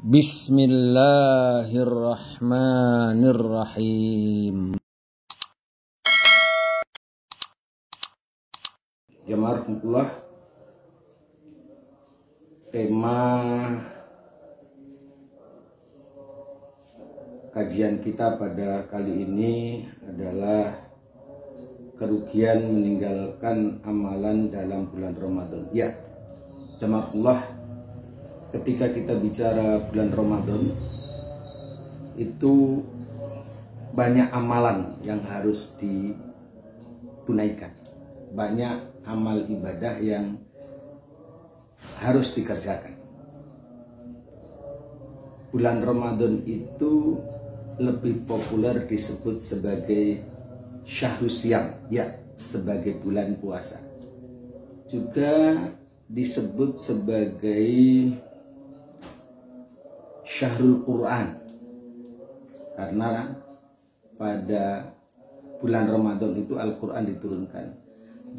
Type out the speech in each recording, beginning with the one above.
Bismillahirrahmanirrahim. Jamaah rahmatullah, tema kajian kita pada kali ini adalah kerugian meninggalkan amalan dalam bulan Ramadan. Ya, jamaah rahmatullah, ketika kita bicara bulan Ramadan, itu banyak amalan yang harus ditunaikan. Banyak amal ibadah yang harus dikerjakan. Bulan Ramadan itu lebih populer disebut sebagai Syahrus Syam, ya, sebagai bulan puasa. Juga disebut sebagai Syahrul Quran, karena pada bulan Ramadan itu Al-Quran diturunkan.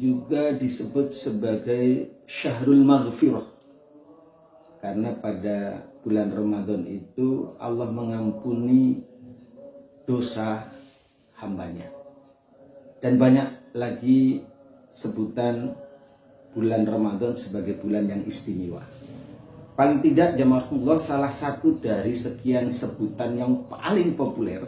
Juga disebut sebagai Syahrul Maghfirah, karena pada bulan Ramadan itu Allah mengampuni dosa hambanya. Dan banyak lagi sebutan bulan Ramadan sebagai bulan yang istimewa. Paling tidak jamaah Allah, salah satu dari sekian sebutan yang paling populer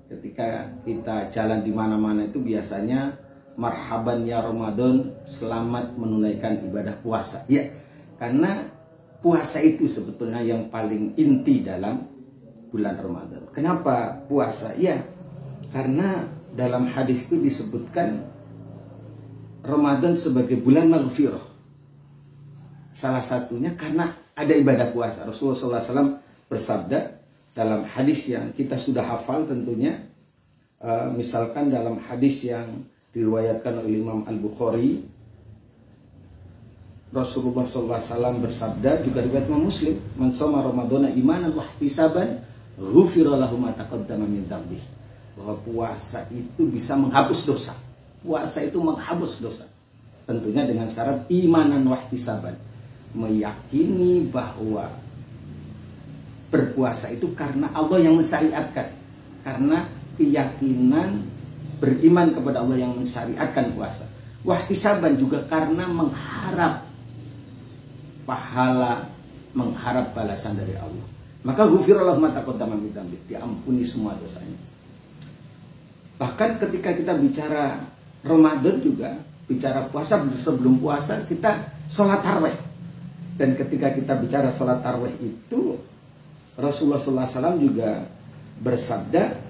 ketika kita jalan di mana-mana itu biasanya marhaban ya Ramadan, selamat menunaikan ibadah puasa. Ya, karena puasa itu sebetulnya yang paling inti dalam bulan Ramadan. Kenapa puasa? Ya, karena dalam hadis itu disebutkan Ramadan sebagai bulan maghfirah. Salah satunya karena ada ibadah puasa. Rasulullah SAW bersabda dalam hadis yang kita sudah hafal tentunya. Misalkan dalam hadis yang diriwayatkan oleh Imam Al-Bukhari, Rasulullah SAW bersabda, juga riwayat Imam Muslim, man shoma ramadhana imanan wa ihtisaban ghufira lahu ma taqaddama min dzambihi. Bahwa puasa itu bisa menghapus dosa. Puasa itu menghapus dosa. Tentunya dengan syarat imanan wa ihtisaban, meyakini bahwa berpuasa itu karena Allah yang mensyariatkan, karena keyakinan beriman kepada Allah yang mensyariatkan puasa. Wahtisaban juga karena mengharap pahala, mengharap balasan dari Allah. Maka ghufirallahu ma taqaddama min dzambi, diampuni semua dosanya. Bahkan ketika kita bicara Ramadan juga, bicara puasa, sebelum puasa kita sholat tarawih. Dan ketika kita bicara sholat tarawih itu, Rasulullah SAW juga bersabda,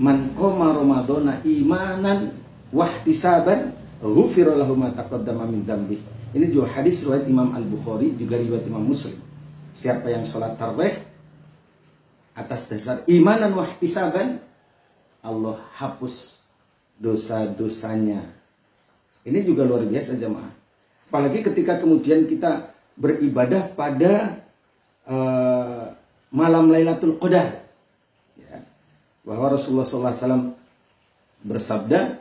man qoma ramadhana imanan wahtisaban ghufira lahu ma taqaddama min dzambi. Ini juga hadis riwayat Imam Al-Bukhari, juga riwayat Imam Muslim. Siapa yang sholat tarawih atas dasar imanan wahtisaban, Allah hapus dosa-dosanya. Ini juga luar biasa jemaah. Apalagi ketika kemudian kita beribadah pada malam Lailatul Qadar, ya, bahwa Rasulullah SAW bersabda,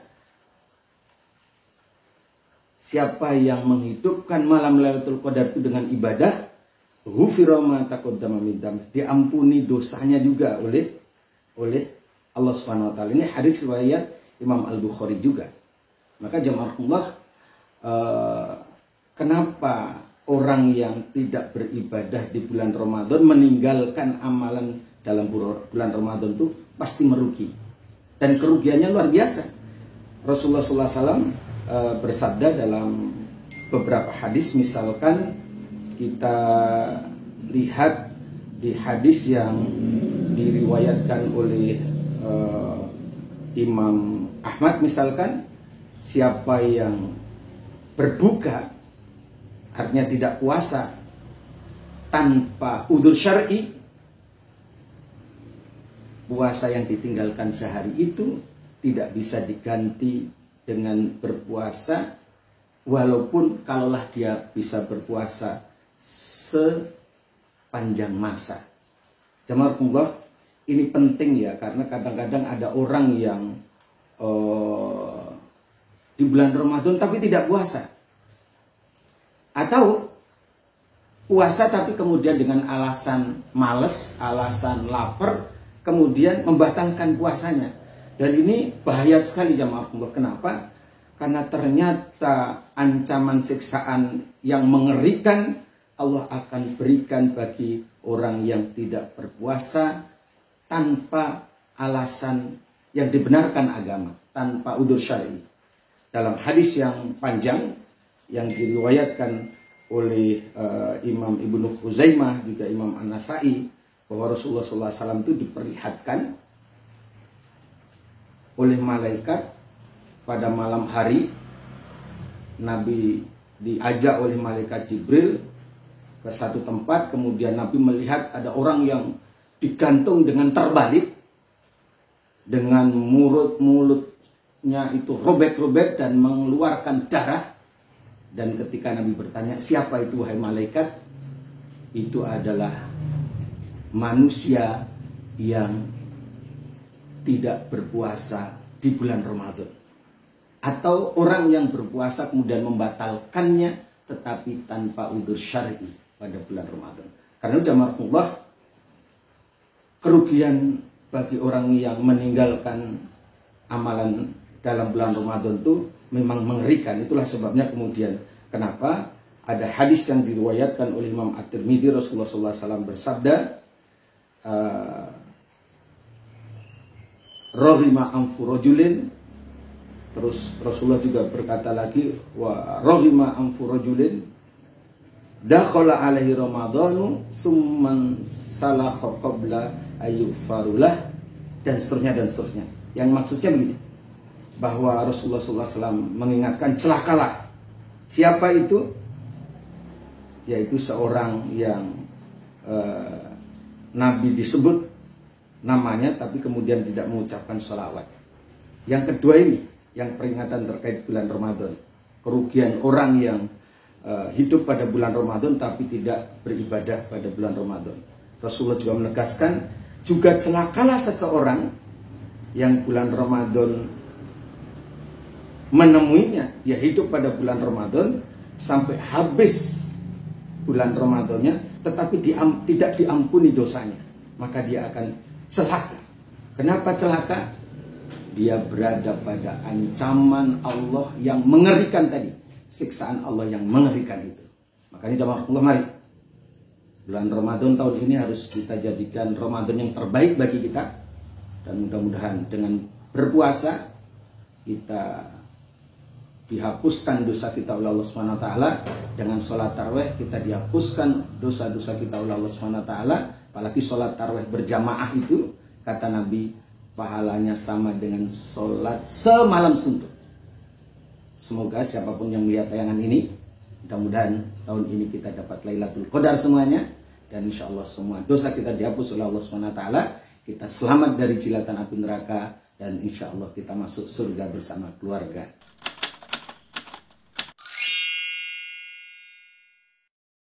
siapa yang menghidupkan malam Lailatul Qadar itu dengan ibadah, ghufira ma taqaddama min dzambi, diampuni dosanya juga oleh Allah Subhanahu wa taala. Ini hadis riwayat Imam Al-Bukhari juga. Maka jamaah Allah, kenapa orang yang tidak beribadah di bulan Ramadan meninggalkan amalan dalam bulan Ramadan itu pasti merugi. Dan kerugiannya luar biasa. Rasulullah SAW bersabda dalam beberapa hadis, misalkan kita lihat di hadis yang diriwayatkan oleh Imam Ahmad, misalkan, siapa yang berbuka, artinya tidak puasa, tanpa udzur syar'i, puasa yang ditinggalkan sehari itu tidak bisa diganti dengan berpuasa, walaupun kalaulah dia bisa berpuasa sepanjang masa. Jamaah Allah, ini penting ya, karena kadang-kadang ada orang yang di bulan Ramadan tapi tidak puasa. Atau puasa tapi kemudian dengan alasan males, alasan lapar, kemudian membatalkan puasanya. Dan ini bahaya sekali jamaah Allah. Kenapa? Karena ternyata ancaman siksaan yang mengerikan Allah akan berikan bagi orang yang tidak berpuasa tanpa alasan yang dibenarkan agama, tanpa udzur syar'i. Dalam hadis yang panjang yang diriwayatkan oleh Imam Ibnu Khuzaimah juga Imam An-Nasai, bahwa Rasulullah SAW itu diperlihatkan oleh malaikat pada malam hari. Nabi diajak oleh malaikat Jibril ke satu tempat, kemudian Nabi melihat ada orang yang digantung dengan terbalik, dengan mulutnya itu robek-robek dan mengeluarkan darah. Dan ketika Nabi bertanya, siapa itu wahai malaikat? Itu adalah manusia yang tidak berpuasa di bulan Ramadan, atau orang yang berpuasa kemudian membatalkannya tetapi tanpa udzur syar'i pada bulan Ramadan. Karena jamaah, kerugian bagi orang yang meninggalkan amalan dalam bulan Ramadan itu memang mengerikan. Itulah sebabnya kemudian kenapa ada hadis yang diriwayatkan oleh Imam At-Tirmidzi, Rasulullah SAW bersabda, rohima anfu rajulin. Terus Rasulullah juga berkata lagi, wa rohima anfu rajulin dakhala alaihi ramadhanu summan salakha qabla ayyufarulah, dan seterusnya dan seterusnya. Yang maksudnya begini, bahwa Rasulullah SAW mengingatkan, celakalah siapa itu, yaitu seorang yang Nabi disebut namanya tapi kemudian tidak mengucapkan sholawat. Yang kedua ini, yang peringatan terkait bulan Ramadan, kerugian orang yang hidup pada bulan Ramadan tapi tidak beribadah pada bulan Ramadan. Rasulullah juga menegaskan, juga celakalah seseorang yang bulan Ramadan menemuinya, dia hidup pada bulan Ramadan sampai habis bulan Ramadannya tetapi tidak diampuni dosanya, maka dia akan celaka. Kenapa celaka? Dia berada pada ancaman Allah yang mengerikan tadi, siksaan Allah yang mengerikan itu. Makanya jamaah Allah, mari bulan Ramadan tahun ini harus kita jadikan Ramadan yang terbaik bagi kita. Dan mudah-mudahan dengan berpuasa kita dihapuskan dosa kita oleh Allah SWT. Dengan sholat tarawih kita dihapuskan dosa-dosa kita oleh Allah SWT. Apalagi sholat tarawih berjamaah itu, kata Nabi, pahalanya sama dengan sholat semalam suntuk. Semoga siapapun yang melihat tayangan ini, mudah-mudahan tahun ini kita dapat Lailatul Qadar semuanya, dan insya Allah semua dosa kita dihapus oleh Allah SWT. Kita selamat dari jilatan api neraka, dan insya Allah kita masuk surga bersama keluarga.